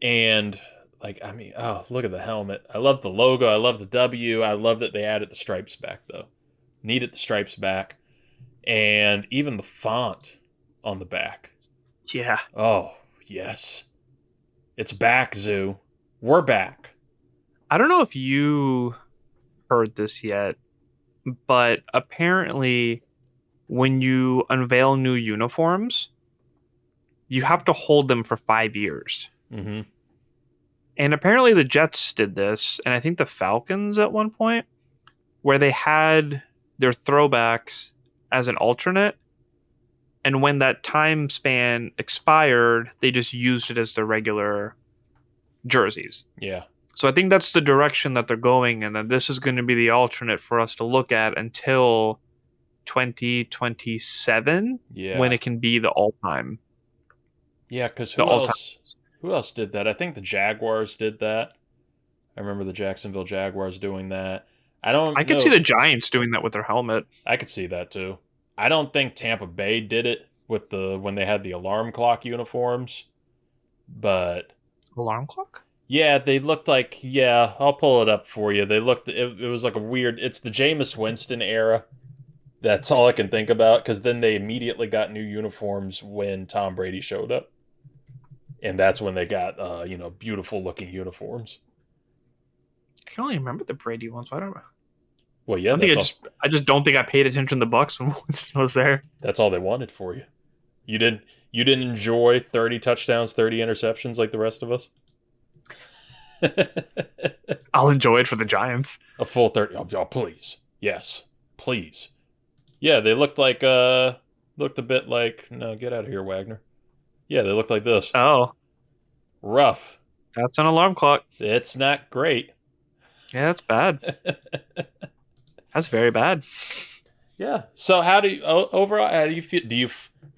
And look at the helmet. I love the logo. I love the W. I love that they added the stripes back, though. Needed the stripes back. And even the font on the back. Yeah. Oh, yes. It's back, Zoo. We're back. I don't know if you heard this yet, but apparently when you unveil new uniforms, you have to hold them for 5 years. Mm-hmm. And apparently the Jets did this, and I think the Falcons at one point, where they had their throwbacks as an alternate, and when that time span expired, they just used it as their regular jerseys. Yeah. So I think that's the direction that they're going, and that this is going to be the alternate for us to look at until 2027, when it can be the all-time. Yeah, because who else did that? I think the Jaguars did that. I remember the Jacksonville Jaguars doing that. I could see the Giants doing that with their helmet. I could see that too. I don't think Tampa Bay did it with when they had the alarm clock uniforms, but alarm clock? Yeah, they looked like, I'll pull it up for you. They looked, it was like a weird, it's the Jameis Winston era. That's all I can think about, because then they immediately got new uniforms when Tom Brady showed up. And that's when they got, beautiful looking uniforms. I can only remember the Brady ones. I don't know. Well, yeah, I just don't think I paid attention to the Bucs when Winston was there. That's all they wanted for you. You didn't enjoy 30 touchdowns, 30 interceptions like the rest of us? I'll enjoy it for the Giants. A full 30. Oh, please. Yes. Please. Yeah, they looked a bit like, no, get out of here, Wagner. Yeah, they looked like this. Oh. Rough. That's an alarm clock. It's not great. Yeah, that's bad. That's very bad. Yeah. So overall, how do you feel?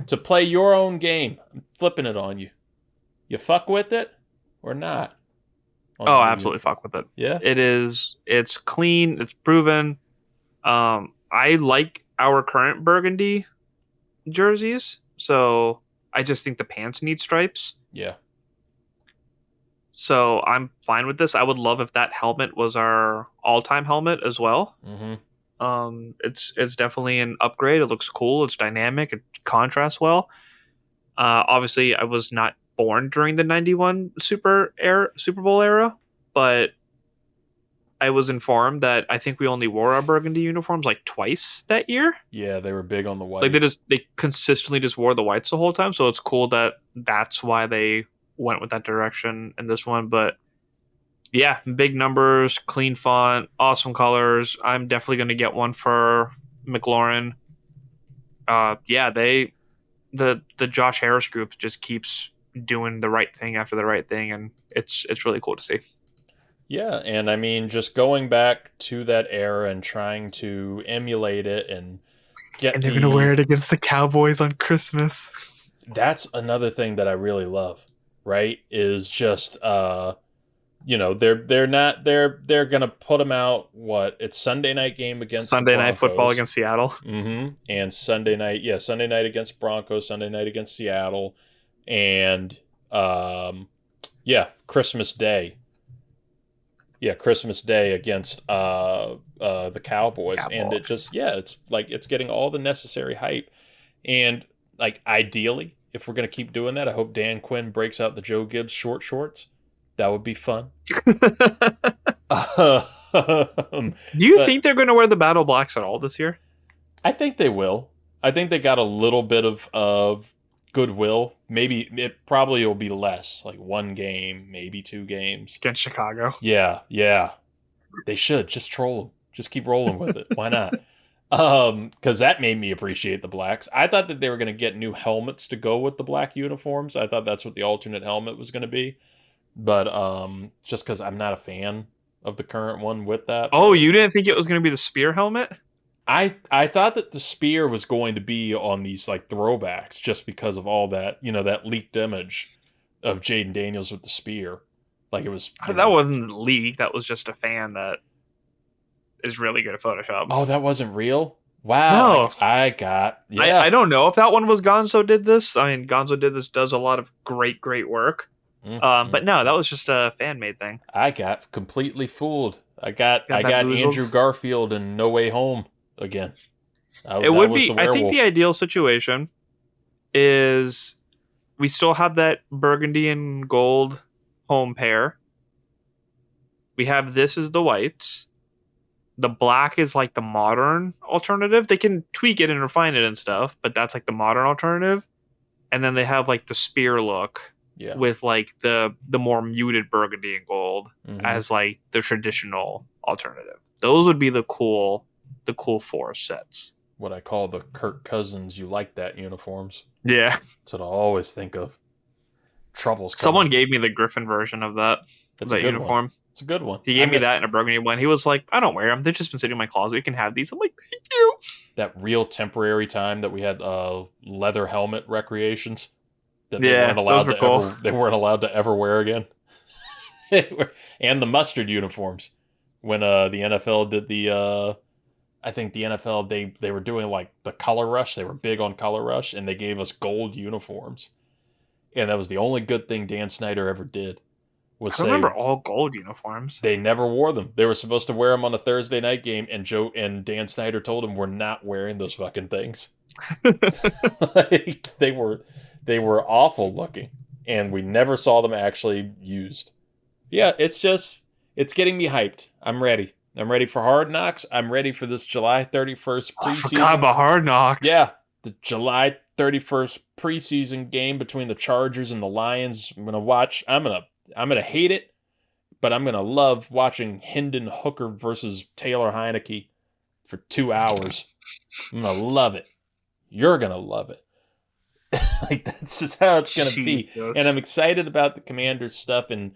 To play your own game, I'm flipping it on you. You fuck with it or not? Oh, absolutely fuck with it. Yeah. It's clean. It's proven. I like our current burgundy jerseys, so I just think the pants need stripes. Yeah. So I'm fine with this. I would love if that helmet was our all-time helmet as well. Mm-hmm. It's definitely an upgrade. It looks cool. It's dynamic. It contrasts well. Obviously, I was not born during the '91 Super Bowl era, but I was informed that I think we only wore our burgundy uniforms like twice that year. Yeah, they were big on the white. Like they consistently just wore the whites the whole time. So it's cool that that's why they went with that direction in this one. But yeah, big numbers, clean font, awesome colors. I'm definitely going to get one for McLaurin. Yeah, the Josh Harris group just keeps doing the right thing after the right thing, and it's really cool to see. Yeah, and I mean, just going back to that era and trying to emulate it and get. And they're going to wear it against the Cowboys on Christmas. That's another thing that I really love, right? Is just they're gonna put them out. What? It's Sunday night game against Sunday the night football against Seattle. Mm-hmm. And Sunday night against Broncos. Sunday night against Seattle, and Christmas Day. Yeah, Christmas Day against the Cowboys. And it just it's like it's getting all the necessary hype. And like ideally, if we're gonna keep doing that, I hope Dan Quinn breaks out the Joe Gibbs short shorts. That would be fun. Do you think they're going to wear the battle blacks at all this year? I think they will. I think they got a little bit of goodwill. Maybe it probably will be less, like one game, maybe 2 games against Chicago. Yeah. They should just troll them. Just keep rolling with it. Why not? Because that made me appreciate the blacks. I thought that they were going to get new helmets to go with the black uniforms. I thought that's what the alternate helmet was going to be. But just because I'm not a fan of the current one with that. Oh, you didn't think it was going to be the spear helmet? I thought that the spear was going to be on these like throwbacks just because of all that, that leaked image of Jaden Daniels with the spear. Like it was. That wasn't leaked. That was just a fan that is really good at Photoshop. Oh, that wasn't real? Wow. No. I don't know if that one was Gonzo did this. I mean, Gonzo did this, does a lot of great work. Mm-hmm. But no, that was just a fan-made thing. I got completely fooled. I got boozled. Andrew Garfield in No Way Home again. I think the ideal situation is we still have that burgundy and gold home pair. We have this as the whites. The black is like the modern alternative. They can tweak it and refine it and stuff, but that's like the modern alternative. And then they have like the spear look. Yeah. With like the more muted burgundy and gold as like the traditional alternative. Those would be the cool 4 sets. What I call the Kirk Cousins "you like that" uniforms. Yeah. That's what I always think of. Troubles coming. Someone gave me the Griffin version of that. That's that uniform. One. It's a good one. He gave me that in a burgundy one. He was like, I don't wear them. They've just been sitting in my closet. You can have these. I'm like, thank you. That real temporary time that we had leather helmet recreations. That they weren't allowed to ever wear again. And the mustard uniforms. When the NFL did I think the NFL, they were doing like the color rush. They were big on color rush, and they gave us gold uniforms. And that was the only good thing Dan Snyder ever did. I remember all gold uniforms. They never wore them. They were supposed to wear them on a Thursday night game, and Dan Snyder told them, we're not wearing those fucking things. Like, they were awful looking, and we never saw them actually used. Yeah, it's getting me hyped. I'm ready. I'm ready for Hard Knocks. I'm ready for this July 31st preseason. I forgot about Hard Knocks. Yeah, the July 31st preseason game between the Chargers and the Lions. I'm gonna hate it, but I'm gonna love watching Hendon Hooker versus Taylor Heineke for 2 hours. I'm gonna love it. You're gonna love it. Like, that's just how it's gonna be. And I'm excited about the Commanders stuff, and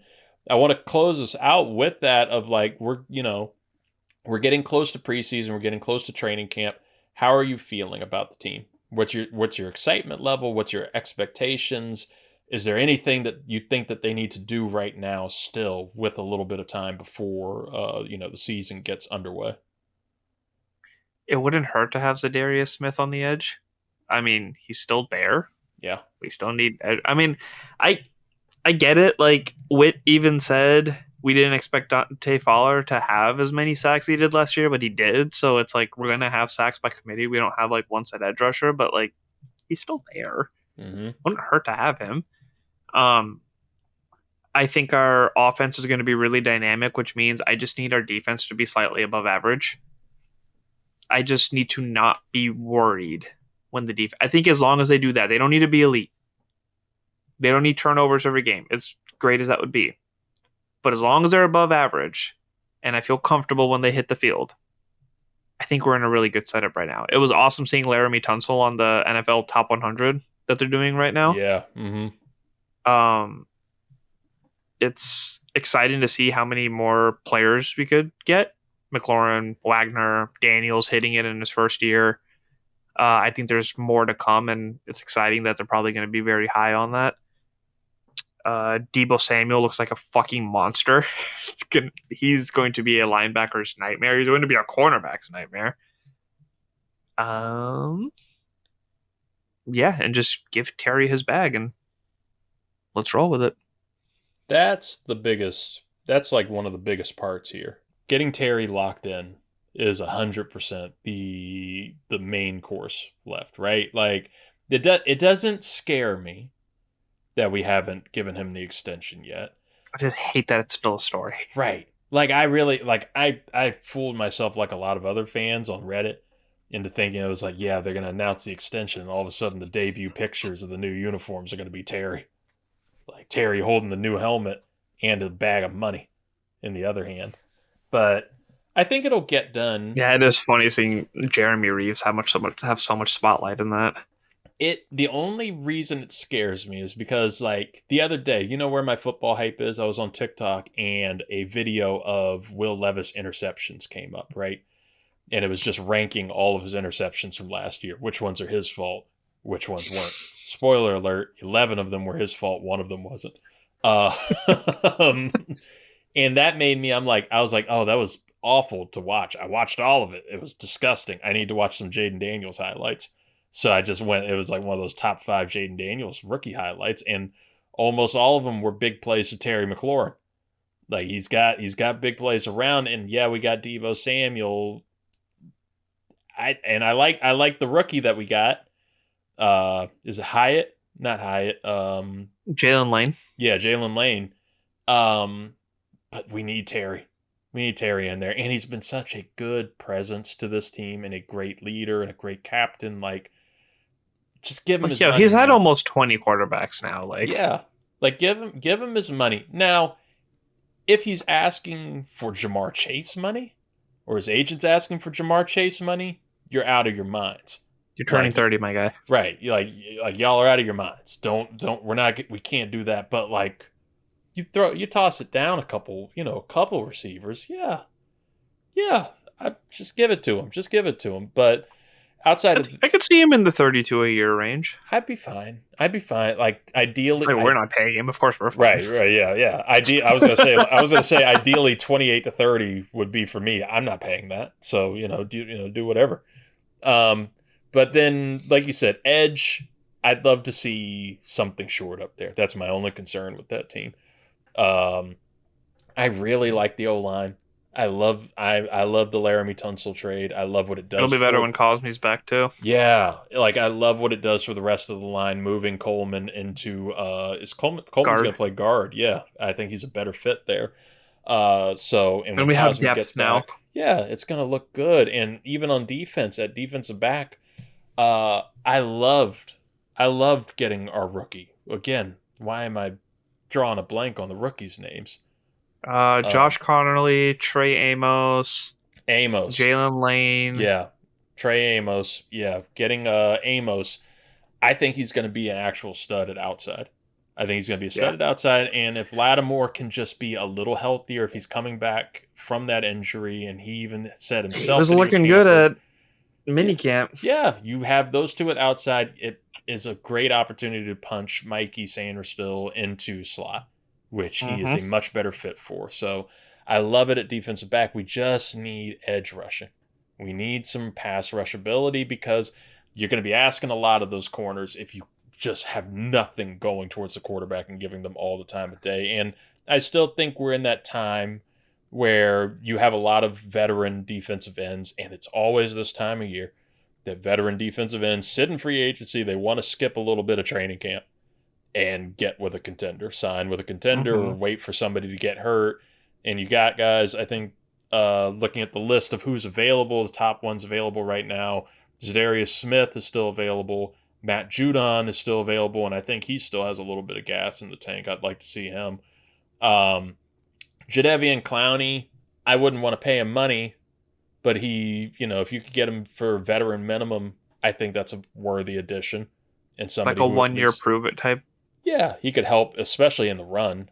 I want to close us out with that of like, we're getting close to preseason, we're getting close to training camp. How are you feeling about the team? What's your excitement level? What's your expectations? Is there anything that you think that they need to do right now still with a little bit of time before the season gets underway? It wouldn't hurt to have Zadarius Smith on the edge. I mean, he's still there. Yeah. We still need... I mean, I get it. Like, Witt even said we didn't expect Dante Fowler to have as many sacks he did last year, but he did. So it's like we're gonna have sacks by committee. We don't have like one set edge rusher, but like he's still there. Mm-hmm. Wouldn't hurt to have him. I think our offense is going to be really dynamic, which means I just need our defense to be slightly above average. I just need to not be worried when the defense. I think as long as they do that, they don't need to be elite. They don't need turnovers every game. As great as that would be. But as long as they're above average, and I feel comfortable when they hit the field, I think we're in a really good setup right now. It was awesome seeing Laramie Tunsil on the NFL Top 100 that they're doing right now. Yeah. Mm-hmm. It's exciting to see how many more players we could get. McLaurin, Wagner, Daniels hitting it in his first year. I think there's more to come, and it's exciting that they're probably going to be very high on that. Deebo Samuel looks like a fucking monster. He's going to be a linebacker's nightmare. He's going to be a cornerback's nightmare. Yeah, and just give Terry his bag and let's roll with it. That's the biggest. That's like one of the biggest parts here. Getting Terry locked in is 100% the main course left, right? Like it doesn't scare me that we haven't given him the extension yet. I just hate that it's still a story. Right. Like I really I fooled myself like a lot of other fans on Reddit into thinking it was like, yeah, they're gonna announce the extension and all of a sudden the debut pictures of the new uniforms are gonna be Terry. Like Terry holding the new helmet and a bag of money in the other hand. But I think it'll get done. Yeah, it is funny seeing Jeremy Reeves have so much spotlight in that. The only reason it scares me is because like the other day, you know where my football hype is? I was on TikTok and a video of Will Levis interceptions came up, right? And it was just ranking all of his interceptions from last year. Which ones are his fault? Which ones weren't? Spoiler alert, 11 of them were his fault. One of them wasn't. And that made me, I was like, oh, that was awful to watch. I watched all of it. It was disgusting. I need to watch some Jaden Daniels highlights. So I just went, it was like one of those top 5 Jaden Daniels rookie highlights. And almost all of them were big plays of Terry McLaurin. Like he's got big plays around. And yeah, we got Deebo Samuel. I like the rookie that we got. Is it Hyatt? Not Hyatt. Jalen Lane. Yeah, Jalen Lane. But we need Terry. We need Terry in there. And he's been such a good presence to this team and a great leader and a great captain. Like, just give him his money. He's had almost 20 quarterbacks now. Like, yeah. Like, give him his money. Now, if he's asking for Jamar Chase money, or his agent's asking for Jamar Chase money, you're out of your minds. You're turning 30, my guy. Right. You're like y'all are out of your minds. We can't do that. But like, you toss it down a couple receivers. Yeah. Just give it to him. But outside of, I could see him in the 32 a year range. I'd be fine. Like ideally, we're not paying him. Of course, we're fine. Right. Yeah. I was gonna say ideally 28 to 30 would be for me. I'm not paying that. So do whatever. But then, like you said, edge. I'd love to see something short up there. That's my only concern with that team. I really like the O-line. I love the Laramie Tunsil trade. I love what it does. It'll be better when Cosme's back too. Yeah, like I love what it does for the rest of the line. Moving Coleman into Coleman's going to play guard. Yeah, I think he's a better fit there. And when we have Cosme depth gets now. back, yeah, it's going to look good. And even on defense, at defensive back, I loved getting our rookie again. Why am I drawing a blank on the rookies' names? Josh Connerly, Trey Amos, Jalen Lane. Yeah, Trey Amos. Yeah, getting Amos. I think he's going to be an actual stud at outside. I think he's going to be a stud at outside. And if Lattimore can just be a little healthier, if he's coming back from that injury, and he even said himself, he was looking good at minicamp. Yeah, you have those two at outside. It is a great opportunity to punch Mikey Sanderstill into slot, which he is a much better fit for. So I love it at defensive back. We just need edge rushing. We need some pass rush ability because you're going to be asking a lot of those corners if you just have nothing going towards the quarterback and giving them all the time of day. And I still think we're in that time where you have a lot of veteran defensive ends, and it's always this time of year that veteran defensive ends sit in free agency. They want to skip a little bit of training camp and get with a contender, sign with a contender, or wait for somebody to get hurt. And you got guys, I think, looking at the list of who's available, the top ones available right now, Zadarius Smith is still available. Matt Judon is still available, and I think he still has a little bit of gas in the tank. I'd like to see him. Jadeveon Clowney, I wouldn't want to pay him money, but he, if you could get him for veteran minimum, I think that's a worthy addition. And somebody like a 1 year prove it type. Yeah, he could help, especially in the run.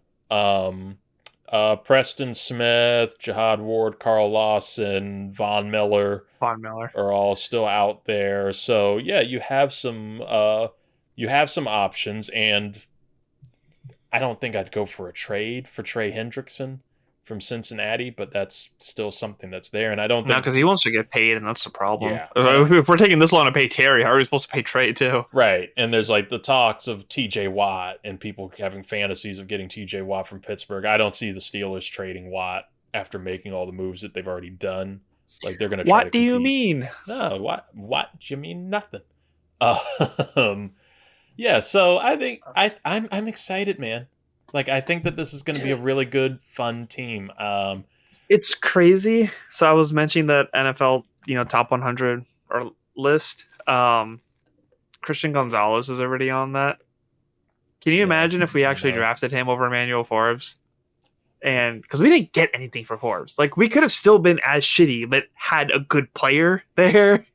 Preston Smith, Jihad Ward, Carl Lawson, Von Miller are all still out there. So yeah, you have some options, and I don't think I'd go for a trade for Trey Hendrickson from Cincinnati, but that's still something that's there. And I don't think because he wants to get paid, and that's the problem. Yeah. If we're taking this long to pay Terry, how are we supposed to pay Trey too? Right. And there's like the talks of TJ Watt and people having fantasies of getting TJ Watt from Pittsburgh. I don't see the Steelers trading Watt after making all the moves that they've already done. Like they're going to try to What do you mean? No, what you mean nothing. Yeah, so I think I'm excited, man. Like I think that this is going to be a really good, fun team. It's crazy. So I was mentioning that NFL, top 100 or list. Christian Gonzalez is already on that. Can you imagine if we actually drafted him over Emmanuel Forbes? And because we didn't get anything for Forbes, like we could have still been as shitty, but had a good player there.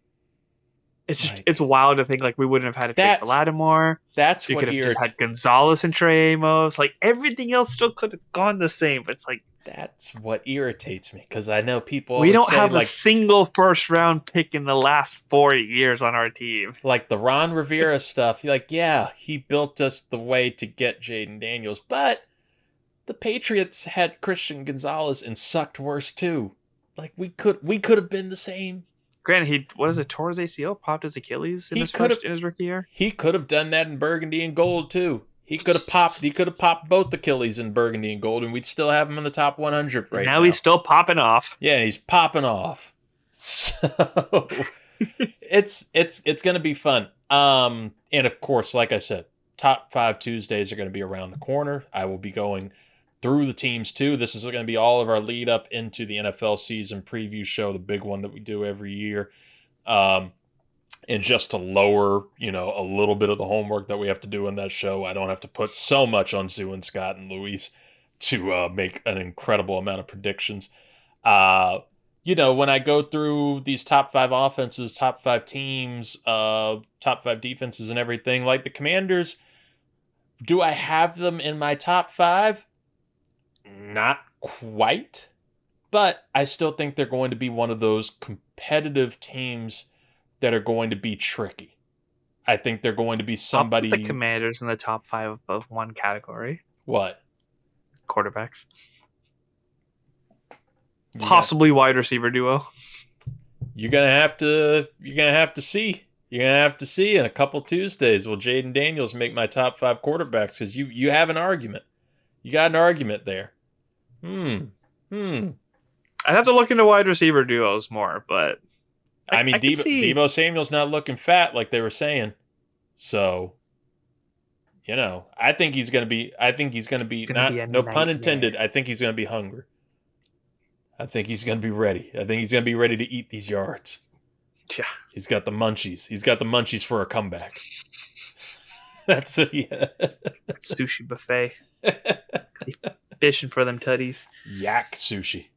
It's just it's wild to think like we wouldn't have had to take Lattimore. That's we what could have just had Gonzalez and Trey Amos. Like everything else still could have gone the same, but it's like that's what irritates me because I know people. We don't have a single first round pick in the last 4 years on our team. Like the Ron Rivera stuff. Like he built us the way to get Jaden Daniels, but the Patriots had Christian Gonzalez and sucked worse too. Like we could have been the same. Granted, he tore his ACL, popped his Achilles in his rookie year. He could have done that in burgundy and gold too. He could have popped both Achilles in burgundy and gold, and we'd still have him in the top 100 right now. Now he's still popping off. Yeah, he's popping off. So it's going to be fun. And of course, like I said, top 5 Tuesdays are going to be around the corner. I will be going through the teams too. This is going to be all of our lead up into the NFL season preview show, the big one that we do every year. And just to lower, a little bit of the homework that we have to do in that show, I don't have to put so much on Zoo and Scott and Luis to make an incredible amount of predictions. When I go through these top 5 offenses, top 5 teams, top 5 defenses and everything, like the Commanders, do I have them in my top 5? Not quite, but I still think they're going to be one of those competitive teams that are going to be tricky. I think they're going to be somebody. I'll put the Commanders in the top 5 of one category. What? Quarterbacks. Possibly wide receiver duo. You're gonna have to see. You're gonna have to see in a couple Tuesdays. Will Jaden Daniels make my top 5 quarterbacks? Because you have an argument. You got an argument there. I'd have to look into wide receiver duos more, but I mean, Deebo Samuel's not looking fat like they were saying. So, I think he's going to be. No pun intended. I think he's going to be hungry. I think he's going to be ready. I think he's going to be ready to eat these yards. Yeah, he's got the munchies. He's got the munchies for a comeback. That's it. Yeah. Sushi buffet. Fishing for them tutties. Yak sushi.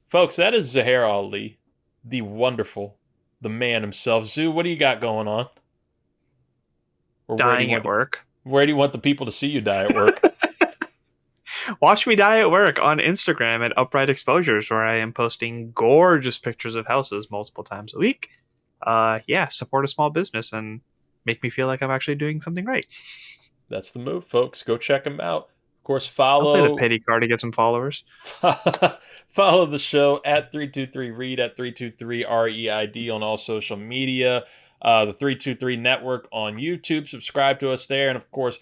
Folks, that is Zuhair Ali, the wonderful, the man himself. Zoo, what do you got going on? Or dying at work. Where do you want the people to see you die at work? Watch me die at work on Instagram at Upright Exposures, where I am posting gorgeous pictures of houses multiple times a week. Support a small business and make me feel like I'm actually doing something right. That's the move, folks. Go check them out. Of course, follow. I'll play the pity card to get some followers. Follow the show at 323 Reid at 323 REID on all social media. The 323 Network on YouTube. Subscribe to us there. And of course,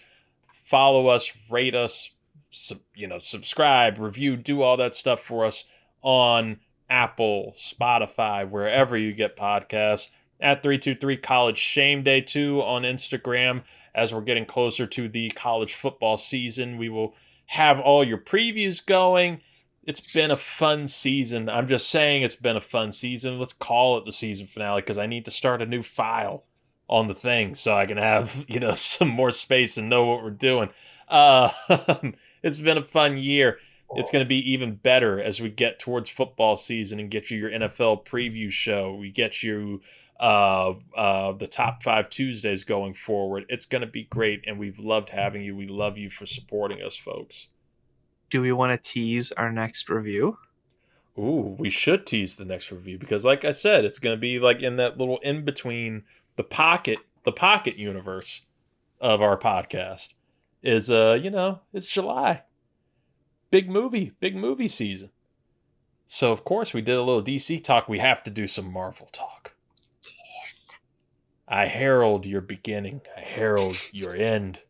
follow us, rate us, subscribe, review, do all that stuff for us on Apple, Spotify, wherever you get podcasts. At 323 College Shame Day 2 on Instagram. As we're getting closer to the college football season, we will have all your previews going. It's been a fun season. I'm just saying it's been a fun season. Let's call it the season finale because I need to start a new file on the thing so I can have, some more space and know what we're doing. It's been a fun year. It's going to be even better as we get towards football season and get you your NFL preview show. We get you the top 5 Tuesdays going forward. It's going to be great, and we've loved having you. We love you for supporting us, folks. Do we want to tease our next review? Ooh, we should tease the next review because, like I said, it's going to be like in that little in between the pocket universe of our podcast. Is it's July, big movie season. So of course we did a little DC talk. We have to do some Marvel talk. I herald your beginning. I herald your end.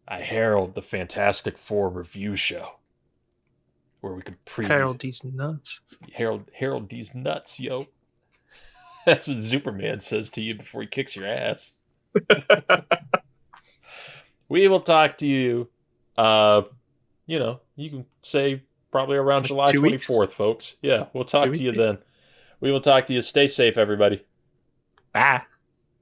I herald the Fantastic Four review show, where we can preview. Herald these nuts. Herald these nuts, yo. That's what Superman says to you before he kicks your ass. We will talk to you. You can say probably around July 24th, folks. Yeah, we'll talk to you then. We will talk to you. Stay safe, everybody. Bye.